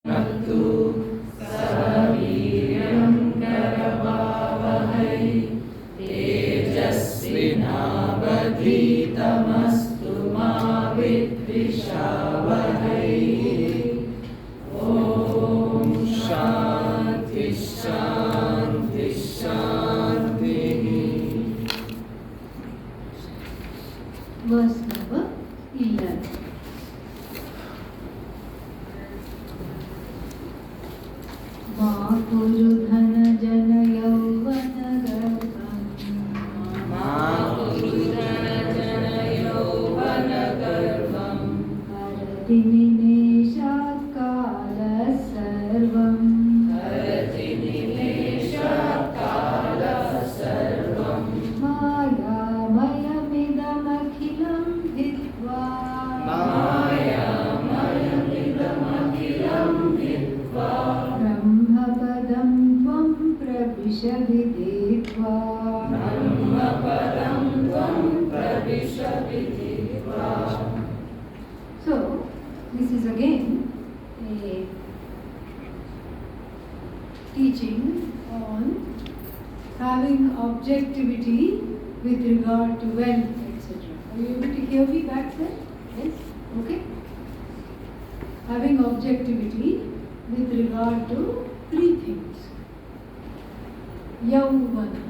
तत्तु सवीर्यं करवावहै तेजस्विनावधीतमस्तु मा विद्विषावहै। ॐ शान्ति शान्ति शान्तिः। Verse number 11. मा कुरु धन जन यौवन गर्भं मा कुरु धन जन यौवन गर्भं हरति निमेषात् कालः सर्वं हरति निमेषात् कालः सर्वं मायामयमिदमखिलं भित्त्वा मायामयमिदमखिलं भित्त्वा ब्रह्मपदं त्वं प्रविश विदित्वा ब्रह्मपदं त्वं प्रविश विदित्वा। So, this is again a teaching on having objectivity with regard to wealth, etc. Are you able to hear me back there? Yes? Okay? Having objectivity with regard to three things. Yauvana.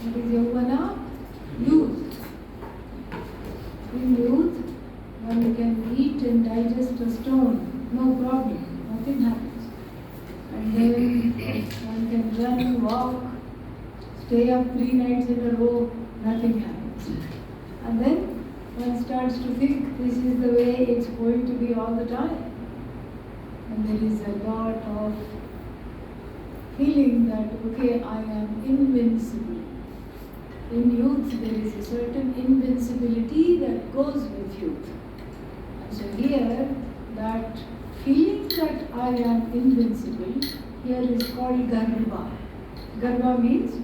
What is Yauvana? Youth. In youth, one can eat and digest a stone, no problem, nothing happens. And then one can run, walk, stay up 3 nights in a row, nothing happens. And then one starts to think this is the way it's going to be all the time. And there is a lot of feeling that, okay, I am invincible. In youth, there is a certain invincibility that goes with youth. And so here, that feeling that I am invincible, here is called garva. Garva means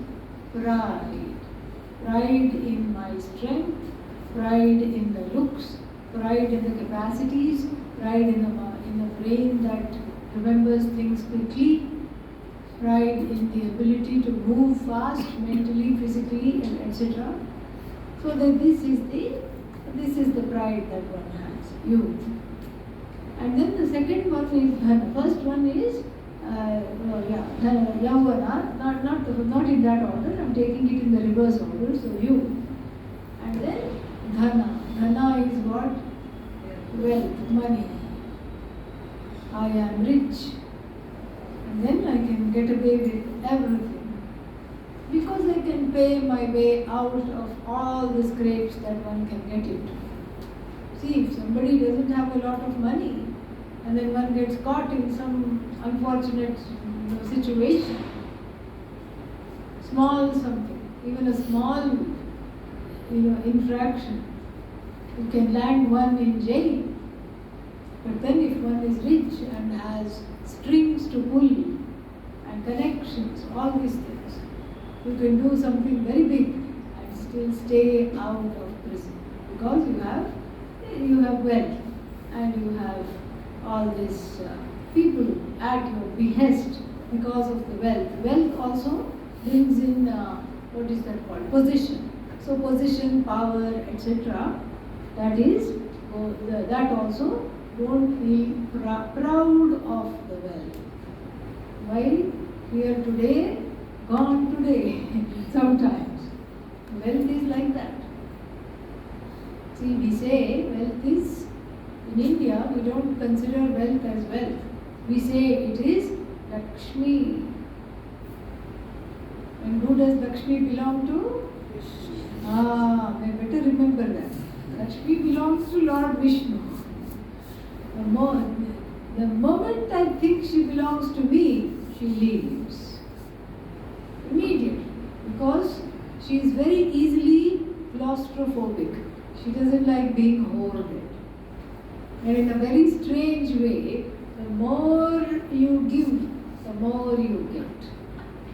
pride. Pride in my strength, pride in the looks, pride in the capacities, pride in the brain that remembers things quickly, pride in the ability to move fast mentally, physically, and etc. So that this is the pride that one has, youth. And then the second one is dhana. First one is yauvana, not in that order. I'm taking it in the reverse order. So youth, and then dhana. Dhana is what? Wealth, money. I am rich, and then I can get away with everything because I can pay my way out of all the scrapes that one can get into. See, if somebody doesn't have a lot of money and then one gets caught in some unfortunate situation, small something, even a small infraction, it can land one in jail. But then if one is rich and has strings to pull and connections, all these things, you can do something very big and still stay out of prison because you have wealth and you have all these people at your behest because of the wealth. Wealth also brings in what is that called? Position. So position, power, etc. That also don't feel proud of the wealth. Why? Here today, gone today. Sometimes wealth is like that. See, we say wealth is, in India we don't consider wealth as wealth. We say it is Lakshmi. And who does Lakshmi belong to? I better remember that. Lakshmi belongs to Lord Vishnu. The moment I think she belongs to me, she leaves. Immediately. Because she is very easily claustrophobic. She doesn't like being hoarded. And in a very strange way, the more you give, the more you get.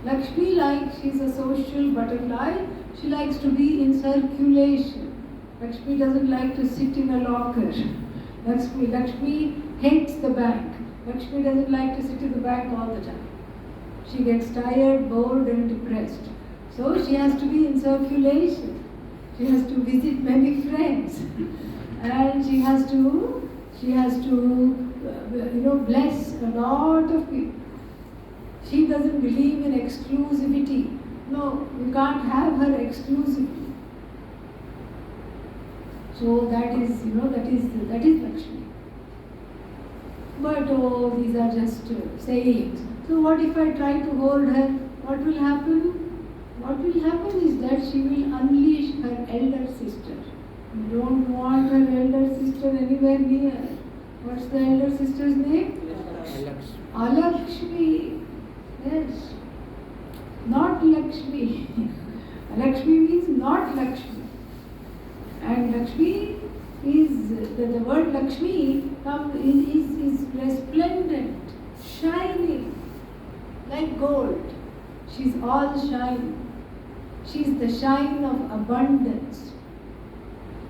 Lakshmi she's a social butterfly. She likes to be in circulation. Lakshmi doesn't like to sit in a locker. Lakshmi hates the bank. Lakshmi doesn't like to sit in the back all the time. She gets tired, bored and depressed. So she has to be in circulation. She has to visit many friends. And she has to bless a lot of people. She doesn't believe in exclusivity. No, you can't have her exclusively. So that is Lakshmi. But these are just sayings. So what if I try to hold her? What will happen? What will happen is that she will unleash her elder sister. You don't want her elder sister anywhere near. What's the elder sister's name? Alakshmi. Yes. Not Lakshmi. Lakshmi means not Lakshmi. And Lakshmi is, the word Lakshmi is resplendent, shining, like gold. She's all shining. She's the shine of abundance.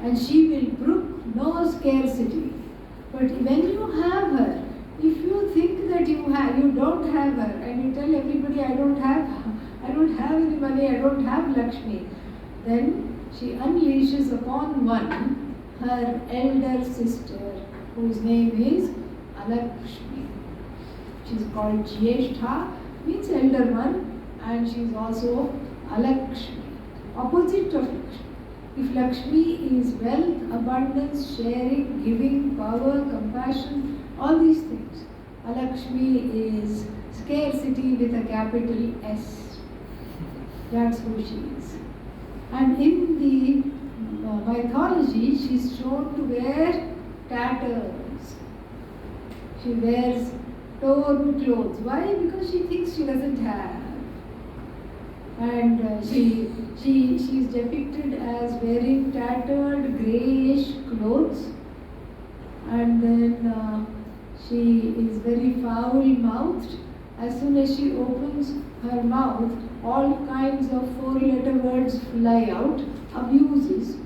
And she will brook no scarcity. But when you have her, if you think that you don't have her, and you tell everybody I don't have any money, I don't have Lakshmi, then she unleashes upon one her elder sister, whose name is Alakshmi. She's called Jyeshtha, means elder one, and she's also Alakshmi, opposite of Lakshmi. If Lakshmi is wealth, abundance, sharing, giving, power, compassion, all these things, Alakshmi is scarcity with a capital S. That's who she is. And in the mythology, she's shown to wear tatters. She wears torn clothes. Why? Because she thinks she doesn't have. And she's depicted as wearing tattered greyish clothes, and then she is very foul-mouthed. As soon as she opens her mouth, all kinds of four-letter words fly out, abuses.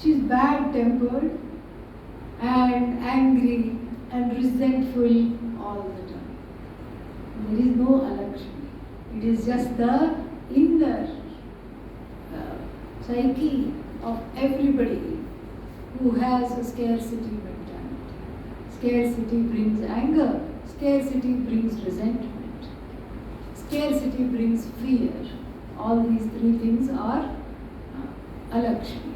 She's bad-tempered and angry and resentful all the time. There is no Alakshmi. It is just the inner psyche of everybody who has a scarcity mentality. Scarcity brings anger, scarcity brings resentment, scarcity brings fear. All these three things are Alakshmi.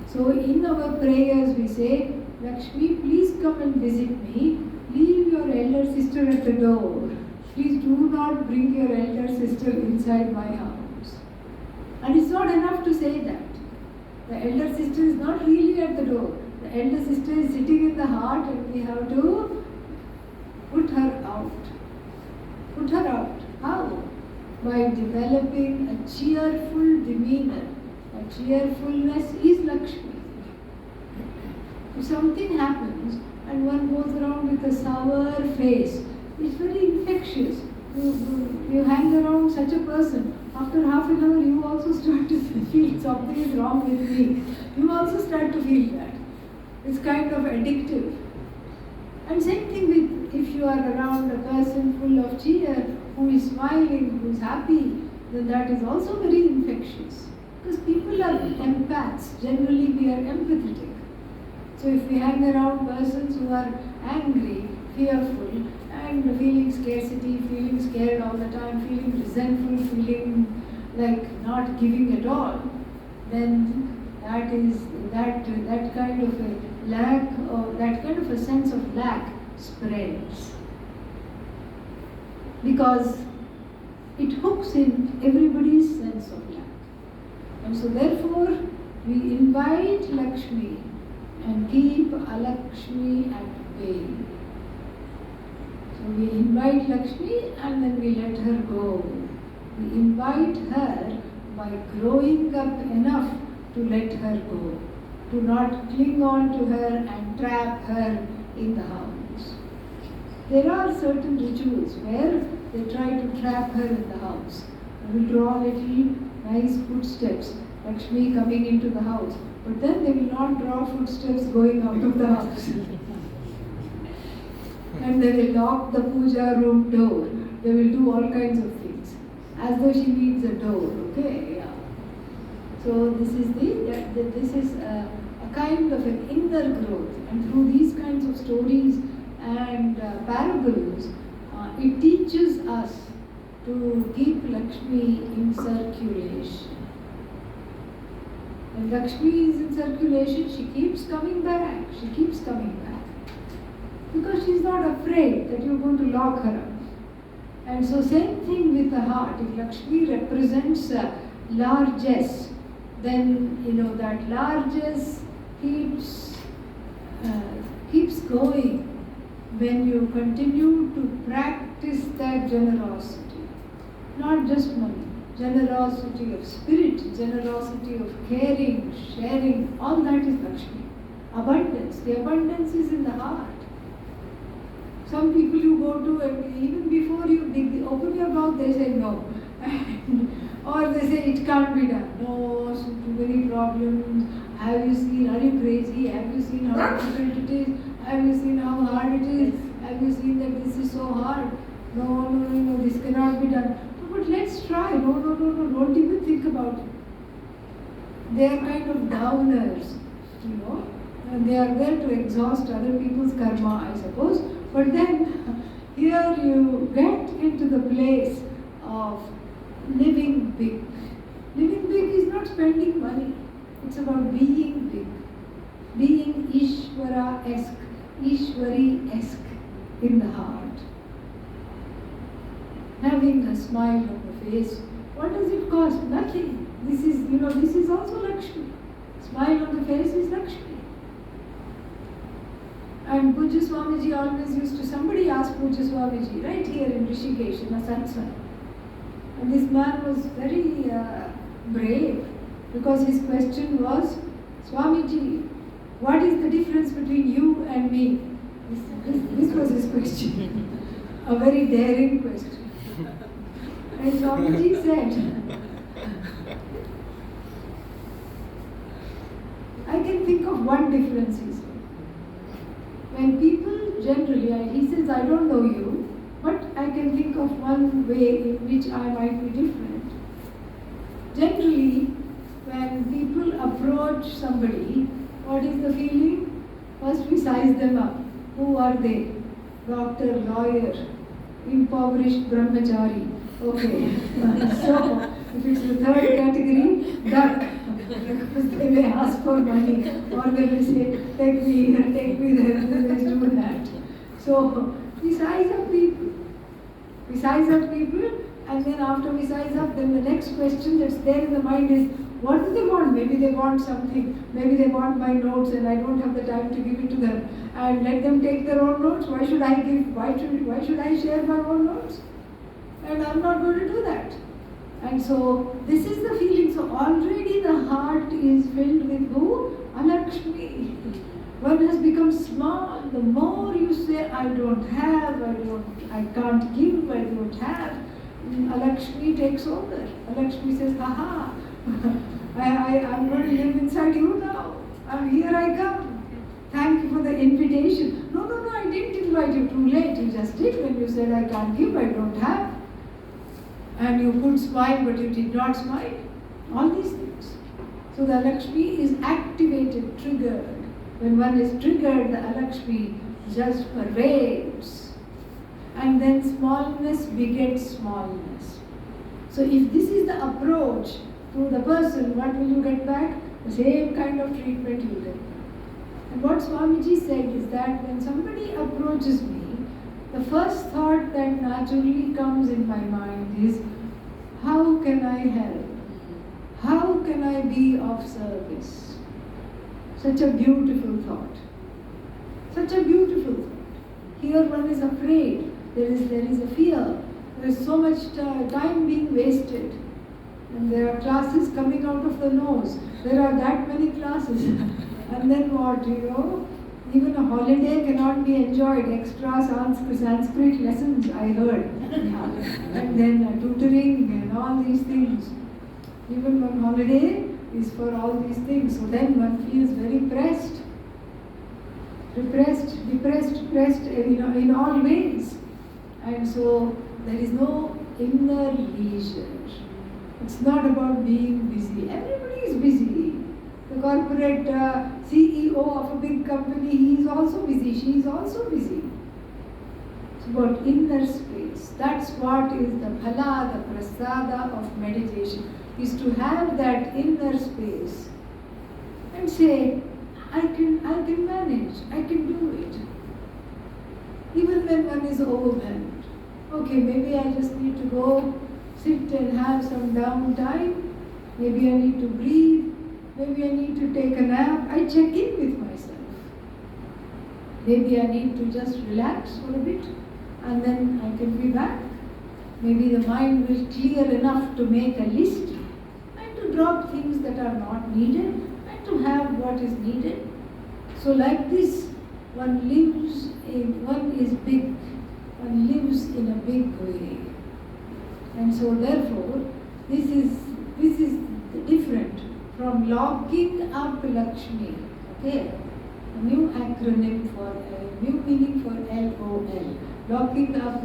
So in our prayers we say, Lakshmi, please come and visit me. Leave your elder sister at the door. Please do not bring your elder sister inside my house. And it's not enough to say that. The elder sister is not really at the door. The elder sister is sitting in the heart, and we have to put her out. Put her out. How? By developing a cheerful demeanor. A cheerfulness is Lakshmi. If something happens and one goes around with a sour face, it's very infectious. You hang around such a person. After half an hour, you also start to feel something is wrong with me. You also start to feel that. It's kind of addictive. And same thing with if you are around a person full of cheer, who is smiling, who is happy, then that is also very infectious. Because people are empaths. Generally, we are empathetic. So if we hang around persons who are angry, fearful, and feeling scarcity, feeling scared all the time, feeling resentful, feeling like not giving at all, then that kind of a lack, or that kind of a sense of lack spreads. Because it hooks in everybody's sense of lack. And so therefore, we invite Lakshmi and keep Alakshmi at bay. So we invite Lakshmi and then we let her go. We invite her by growing up enough to let her go, to not cling on to her and trap her in the house. There are certain rituals where they try to trap her in the house. They will draw little nice footsteps, Lakshmi coming into the house, but then they will not draw footsteps going out of the house. and they will lock the puja room door. They will do all kinds of things, as though she needs a door. Okay, yeah. So this is a kind of an inner growth, and through these kinds of stories and parables, it teaches us to keep Lakshmi in circulation. When Lakshmi is in circulation, she keeps coming back. She keeps coming back. Because she's not afraid that you're going to lock her up. And so same thing with the heart. If Lakshmi represents largesse, then that largesse keeps going when you continue to practice that generosity. Not just money. Generosity of spirit, generosity of caring, sharing, all that is Lakshmi. Abundance. The abundance is in the heart. Some people you go to, and even before you open your mouth, they say no. Or they say it can't be done. No, so too many problems. Have you seen, are you crazy? Have you seen how difficult it is? Have you seen how hard it is? Have you seen that this is so hard? No, this cannot be done. But let's try. No, don't even think about it. They are kind of downers, and they are there to exhaust other people's karma, I suppose. But then, here you get into the place of living big. Living big is not spending money. It's about being big. Being Ishvara-esque, Ishvari-esque in the heart. Having a smile on the face. What does it cost? Nothing. This is also Lakshmi. Smile on the face is Lakshmi. And Pujya Swamiji always used to, somebody asked Pujya Swamiji, right here in Rishikesh, in a satsang. And this man was very brave, because his question was, Swamiji, what is the difference between you and me? This was his question. A very daring question. And Swamiji said, I can think of one difference, he said. When people generally, he says, I don't know you, but I can think of one way in which I might be different. Generally, when people approach somebody, what is the feeling? First we size them up. Who are they? Doctor, lawyer, impoverished brahmachari. Okay. So, if it's the third category, duck. Because they may ask for money, or they will say, take me here, take me there, and they do that. So, we size up people. We size up people, and then after we size up, then the next question that's there in the mind is, what do they want? Maybe they want something. Maybe they want my notes, and I don't have the time to give it to them. And let them take their own notes. Why should I give? Why should I share my own notes? And I'm not going to do that. And so this is the feeling. So already the heart is filled with who? Alakshmi. One has become small. The more you say, I don't have, I can't give, I don't have, Alakshmi takes over. Alakshmi says, haha, I'm going to live inside you now. Here I come. Thank you for the invitation. No, I didn't invite you. Too late. You just did when you said, I can't give, I don't have. And you could smile, but you did not smile. All these things. So the Alakshmi is activated, triggered. When one is triggered, the Alakshmi just parades. And then smallness begets smallness. So if this is the approach to the person, what will you get back? The same kind of treatment you will get back. And what Swamiji said is that when somebody approaches me, the first thought that naturally comes in my mind is, how can I help? How can I be of service? Such a beautiful thought. Such a beautiful thought. Here one is afraid. There is a fear. There is so much time being wasted. And there are classes coming out of the nose. There are that many classes. And then what, even a holiday cannot be enjoyed. Extra Sanskrit lessons, I heard. And then tutoring and all these things. Even one holiday is for all these things. So then one feels very pressed. repressed, depressed, pressed, in all ways. And so there is no inner leisure. It's not about being busy. Everybody is busy. The corporate CEO of a big company, he is also busy, she is also busy. It's about inner space. That's what is the phala, the prasada of meditation, is to have that inner space and say, I can manage, I can do it. Even when one is overwhelmed. Okay, maybe I just need to go sit and have some downtime. Maybe I need to breathe. Maybe I need to take a nap. I check in with myself. Maybe I need to just relax for a bit and then I can be back. Maybe the mind will clear enough to make a list and to drop things that are not needed and to have what is needed. So like this, one is big, one lives in a big way. And so therefore, this is different from locking up Lakshmi. Okay? A new acronym for a new meaning for LOL. Locking up,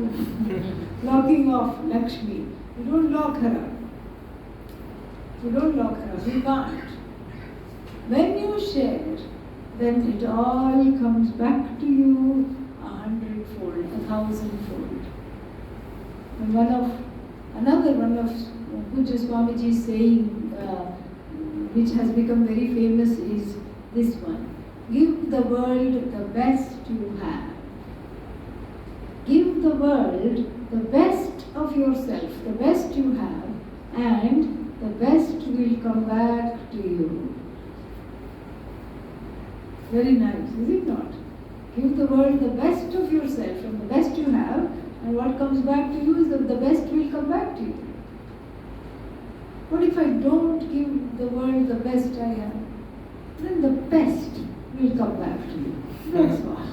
locking off Lakshmi. You don't lock her up. You don't lock her up. You can't. When you share, then it all comes back to you 100-fold, 1,000-fold. And another one of Pujya Swamiji's saying, which has become very famous, is this one: give the world the best you have. Give the world the best of yourself, the best you have, and the best will come back to you. Very nice, is it not? Give the world the best of yourself and the best you have, and what comes back to you is that the best will come back to you. What if I don't give the world the best I have? Then the best will come back to you. That's all.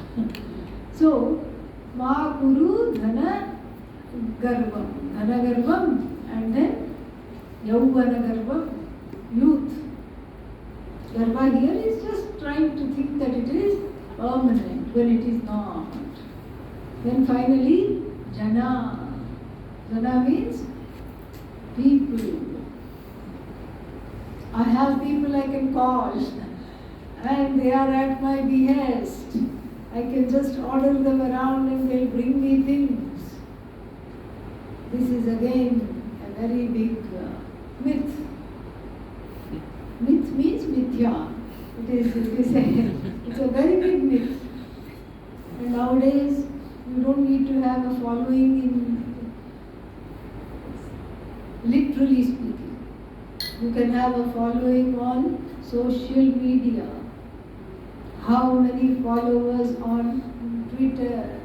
So, Ma Kuru Dhana Garvam, and then Yauvana Garvam, youth. Garva here is just trying to think that it is permanent when it is not. Then finally, Jana. Jana means people. I have people I can call and they are at my behest. I can just order them around and they'll bring me things. This is again a very big myth. Myth means mithya. It's a very big myth. And nowadays you don't need to have a following in literally speaking. You can have a following on social media. How many followers on Twitter?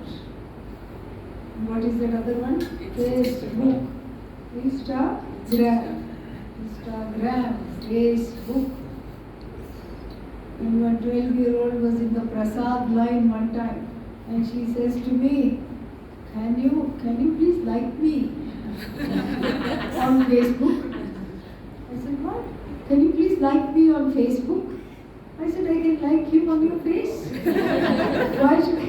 What is that other one? Facebook. Instagram, Facebook. And one 12-year-old was in the Prasad line one time and she says to me, Can you please like me on Facebook? I said, what? Can you please like me on Facebook? I said, I can like him on your face. Why should I?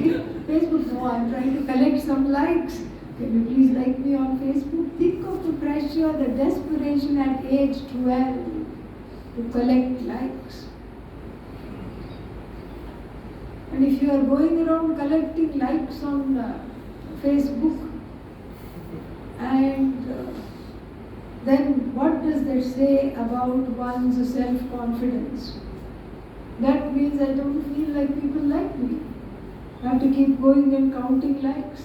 Facebook, no, I'm trying to collect some likes. Can you please like me on Facebook? Think of the pressure, the desperation at age 12 to collect likes. And if you are going around collecting likes on Facebook, and then what does that say about one's self-confidence? That means I don't feel like people like me. I have to keep going and counting likes.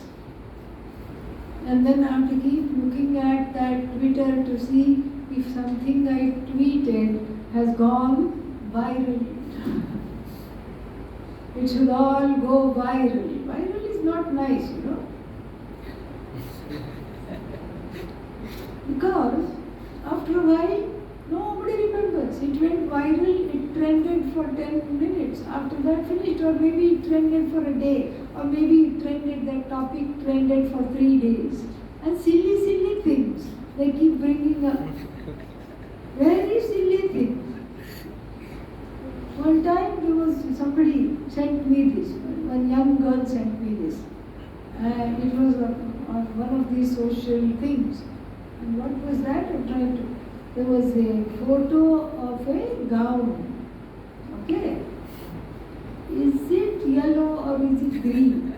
And then I have to keep looking at that Twitter to see if something I tweeted has gone viral. It should all go viral. Viral is not nice, you know. Because after a while, nobody remembers. It went viral, it trended for 10 minutes. After that finished, or maybe it trended for a day, or maybe it trended, that topic trended for 3 days. And silly things they keep bringing up. Very silly things. One time there was somebody sent me this. One young girl sent me this. And it was on one of these social things. And what was that? I tried to. There was a photo of a gown. Okay? Is it yellow or is it green?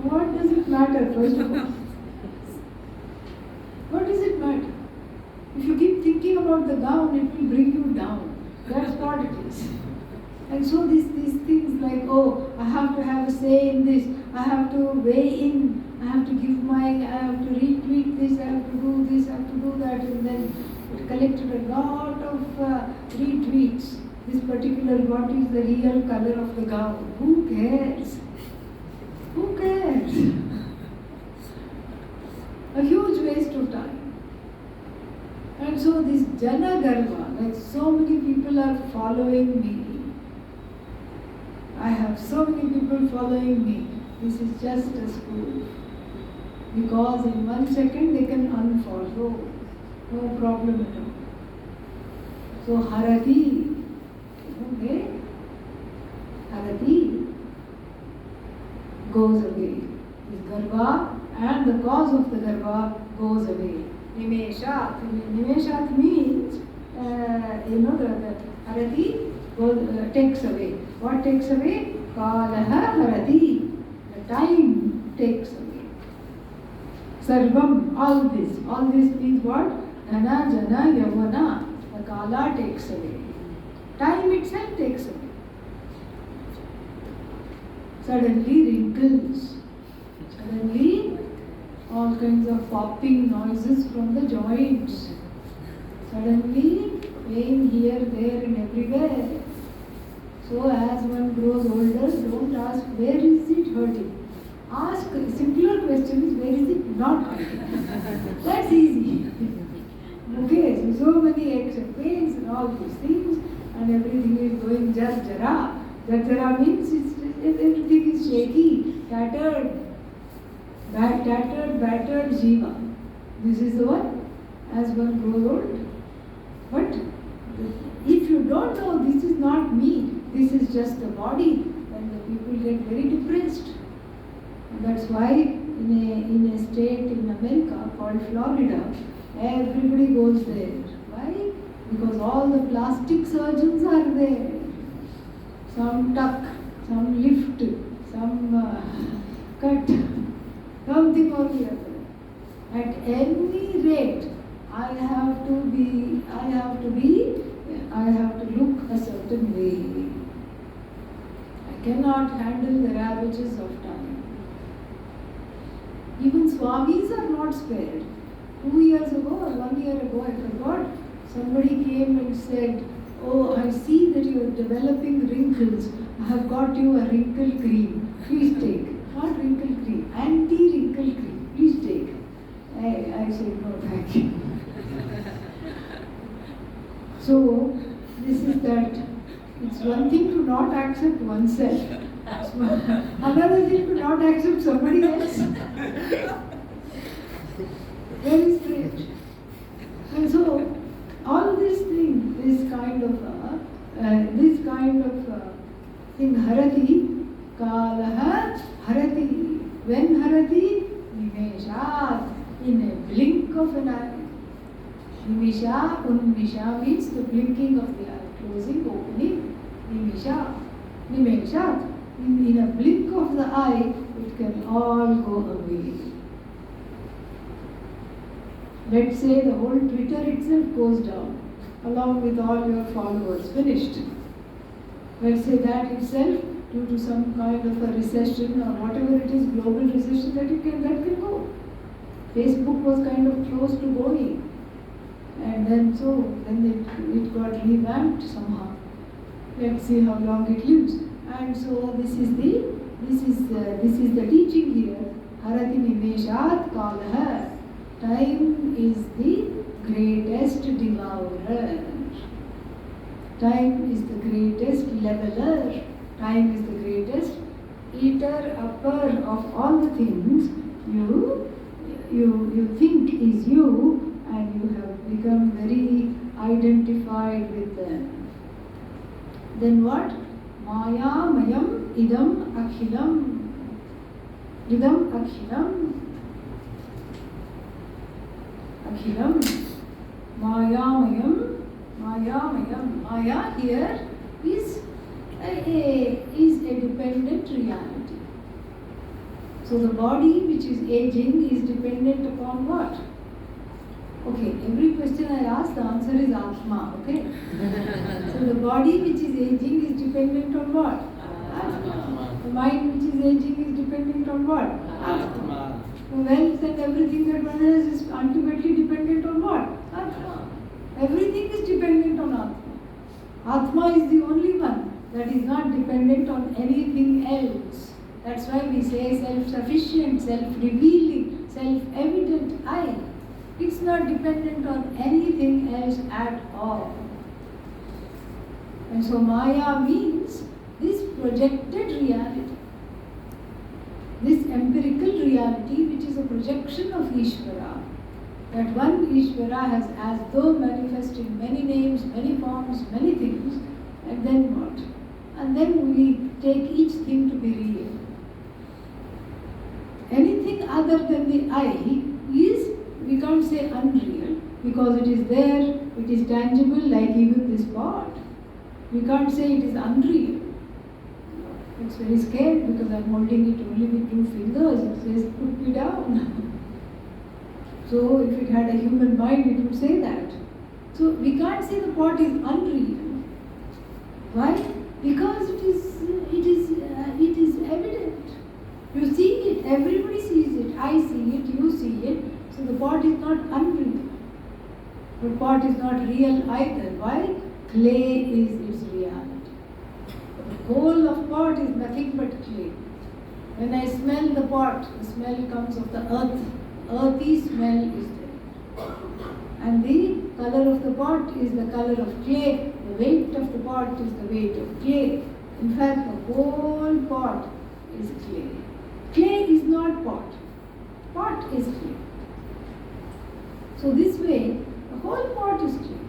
What does it matter, first of all? What does it matter? If you keep thinking about the gown, it will bring you down. That's what it is. And so these things like, oh, I have to have a say in this, I have to weigh in, I have to retweet this, I have to do this, I have to do that, and then it collected a lot of retweets. This particular, what is the real color of the gown? Who cares? Who cares? A huge waste of time. And so this Jana Garva, like so many people are following me. I have so many people following me. This is just a school. Because in 1 second they can unfollow. No problem at all. So Harati, okay? Harati goes away. This Garva and the cause of the Garva goes away. Nimeshat. Nimeshat means, the Harati takes away. What takes away? Kalaha Harati. The time takes away. Sarvam, all this. All this means what? Dhana, Jana, Yavana. The Kala takes away. Time itself takes away. Suddenly wrinkles. Suddenly all kinds of popping noises from the joints. Suddenly pain here, there and everywhere. So as one grows older, don't ask where is it hurting. Ask simpler questions, where is it not hurting? That's easy. Okay, so many aches and pains and all these things, and everything is going jar-jara. Jar-jara means everything is shaky, tattered, battered jiva. This is the one as one grows old. But if you don't know this is not me, this is just the body, then the people get very depressed. And that's why in a state in America called Florida, everybody goes there. Why? Because all the plastic surgeons are there. Some tuck, some lift, some cut, something or the other. At any rate, I have to look a certain way. I cannot handle the ravages of time. Even Swamis are not spared. 2 years ago or 1 year ago, I forgot, somebody came and said, oh, I see that you are developing wrinkles. I have got you a wrinkle cream. Please take. Not wrinkle cream, anti-wrinkle cream. Please take. I said, no, thank you. So, this is that. It's one thing to not accept oneself. Another thing to not accept somebody else. Very strange. And so, all these things, this kind of thing, Harati, Kalaha, Harati. When Harati? Nimeshat. In a blink of an eye. Nimisha, Unmisha means the blinking of the eye. Closing, opening, Nimisha. Nimeshat. In a blink of the eye, it can all go away. Let's say the whole Twitter itself goes down, along with all your followers, finished. Let's say that itself, due to some kind of a recession or whatever it is, global recession, that can go. Facebook was kind of close to going, and then it got revamped somehow. Let's see how long it lives. And so this is the teaching here. Harati nimeshat kalaha. Time is the greatest devourer. Time is the greatest leveler. Time is the greatest eater upper of all the things you think is you, and you have become very identified with them. Then what? Mayamayam idam akhilam. Idam akhilam. Akhilam. Mayamayam. Mayamayam. Maya here is a dependent reality. So the body which is aging is dependent upon what? Okay, every question I ask, the answer is Atma, okay? So the body which is aging is dependent on what? Atma. The mind which is aging is dependent on what? Atma. The wealth and everything that one has is ultimately dependent on what? Atma. Everything is dependent on Atma. Atma is the only one that is not dependent on anything else. That's why we say self-sufficient, self-revealing, self-evident I. It's not dependent on anything else at all. And so Maya means this projected reality, this empirical reality which is a projection of Ishvara. That one Ishvara has as though manifest in many names, many forms, many things, and then what? And then we take each thing to be real. Anything other than the I is, we can't say unreal, because it is there, it is tangible, like even this pot. We can't say it is unreal. It's very scared because I'm holding it only with 2 fingers. It says, put me down. So if it had a human mind, it would say that. So we can't say the pot is unreal. Why? Because it is evident. You see it, everybody sees it, I see it, you see it. So the pot is not unreal. The pot is not real either. Why? Clay is its reality. The whole of pot is nothing but clay. When I smell the pot, the smell comes of the earth. Earthy smell is there. And the color of the pot is the color of clay. The weight of the pot is the weight of clay. In fact, the whole pot is clay. Clay is not pot. Pot is clay. So this way, the whole pot is clay.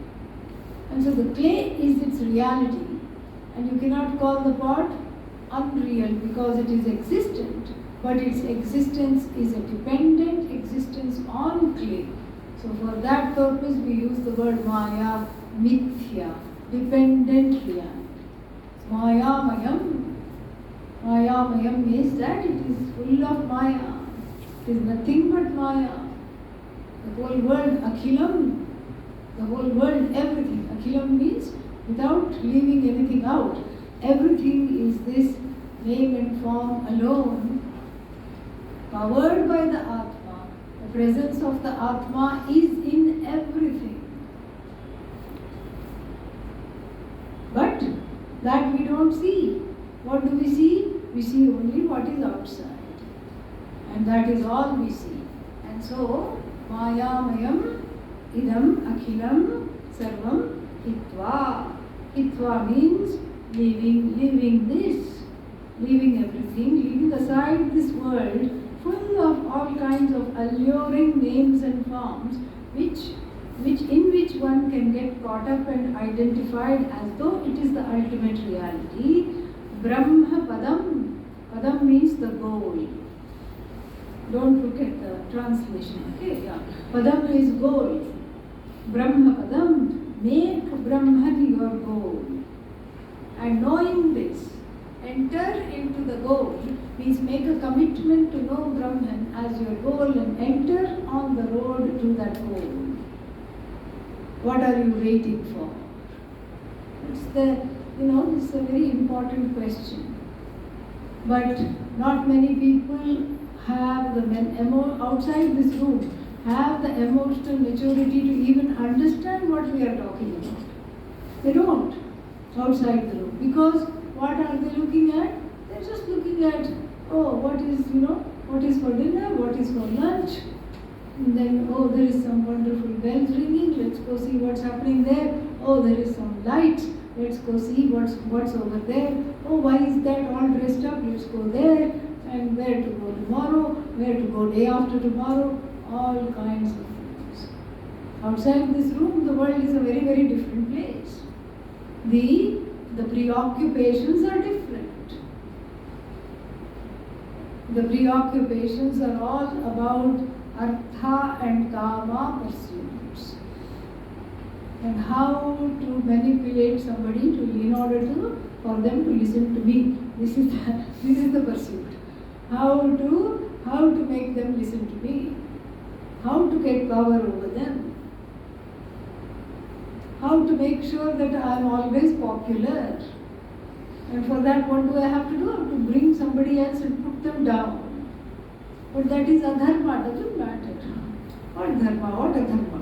And so the clay is its reality. And you cannot call the pot unreal because it is existent. But its existence is a dependent existence on clay. So for that purpose we use the word Maya, Mithya, dependent reality. Mayamayam. Mayamayam means that it is full of Maya. It is nothing but Maya. The whole world, Akhilam, the whole world, everything. Akhilam means without leaving anything out. Everything is this name and form alone, powered by the Atma. The presence of the Atma is in everything. But that we don't see. What do we see? We see only what is outside. And that is all we see. And so, Mayamayam idam akhilam sarvam hitva. Hitva means leaving this, leaving everything, leaving aside this world full of all kinds of alluring names and forms in which one can get caught up and identified as though it is the ultimate reality. Brahma Padam. Padam means the goal. Don't look at the translation, okay? Yeah. Padam is goal. Brahma Padam. Make Brahman your goal. And knowing this, enter into the goal means make a commitment to know Brahman as your goal and enter on the road to that goal. What are you waiting for? It's it's a very important question. But not many people have outside this room have the emotional maturity to even understand what we are talking about. They don't outside the room. Because what are they looking at? They're just looking at, what is for dinner, what is for lunch. And then, there is some wonderful bells ringing, let's go see what's happening there. There is some lights, let's go see what's over there. Why is that all dressed up? Let's go there. And where to go tomorrow, where to go day after tomorrow, all kinds of things. Outside this room, the world is a very, very different place. The the preoccupations are different. The preoccupations are all about artha and kama pursuits, and how to manipulate somebody in order for them to listen to me. This is the pursuit. How to make them listen to me. How to get power over them. How to make sure that I am always popular. And for that, what do I have to do? I have to bring somebody else and put them down. But that is adharma, doesn't matter. What dharma, what adharma?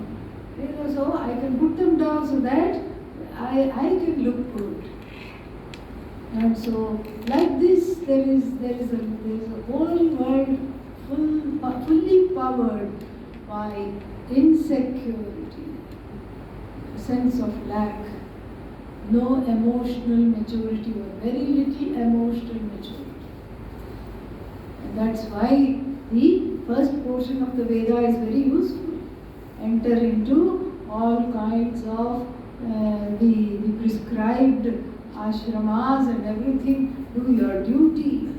So I can put them down so that I can look good. And so, like this, there is a whole world fully powered by insecurity, a sense of lack, no emotional maturity or very little emotional maturity. And that's why the first portion of the Veda is very useful. Enter into all kinds of the prescribed ashramas and everything, do your duty.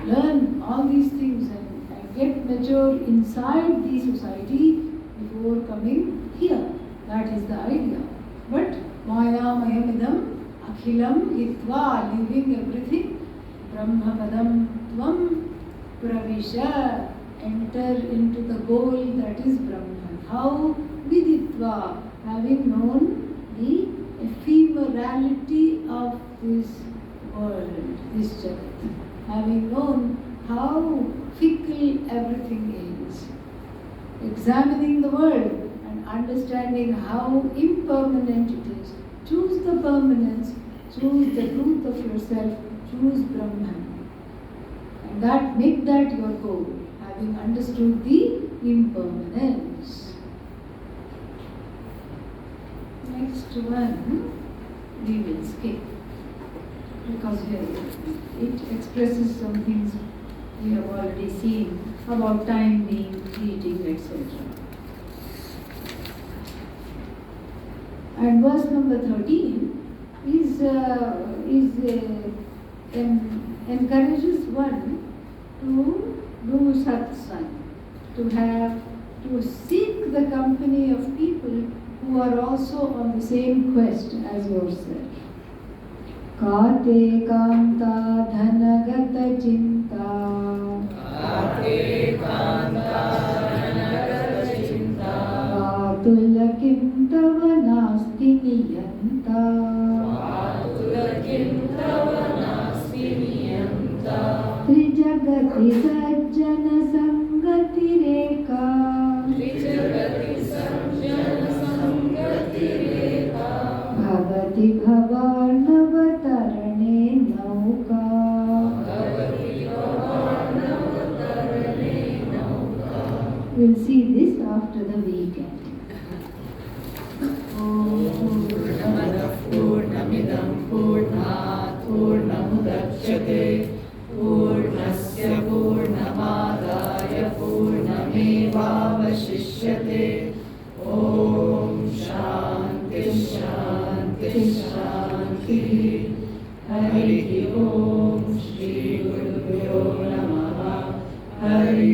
Learn all these things and get mature inside the society before coming here. That is the idea. But maya mayamidam akhilam hitva, leaving everything, brahma padam tvam pravisha, enter into the goal that is Brahman. How? Viditva, having known the ephemerality of this world, this jagat, having known how fickle everything is, examining the world and understanding how impermanent it is. Choose the permanence, choose the truth of yourself, choose Brahman. And that, make that your goal, having understood the impermanence. Next one we will skip, because it expresses some things we have already seen about time being fleeting, etc. And verse number 13 encourages one to do satsang, to seek the company of people who are also on the same quest as yourself. Kate kanta dhanagata chinta, Kate kanta dhanagata chinta, Vatulakim tava nasti niyanta, Vatulakim tava nasti niyanta, Trijagati sajjana sangati reka, Trijagati sajjana sangati reka, Bhavati bhavarnavatarane nauka, Bhavati bhavarnavatarane nauka. We'll see this after the weekend. Purnamadaഃ purnamidam purnāt purnamudachyate purnasya purnamadaya purnamevavashishyate. Om Shanti Shanti Shanti. Hari Om Shri Gurubhyo Namaha. Hari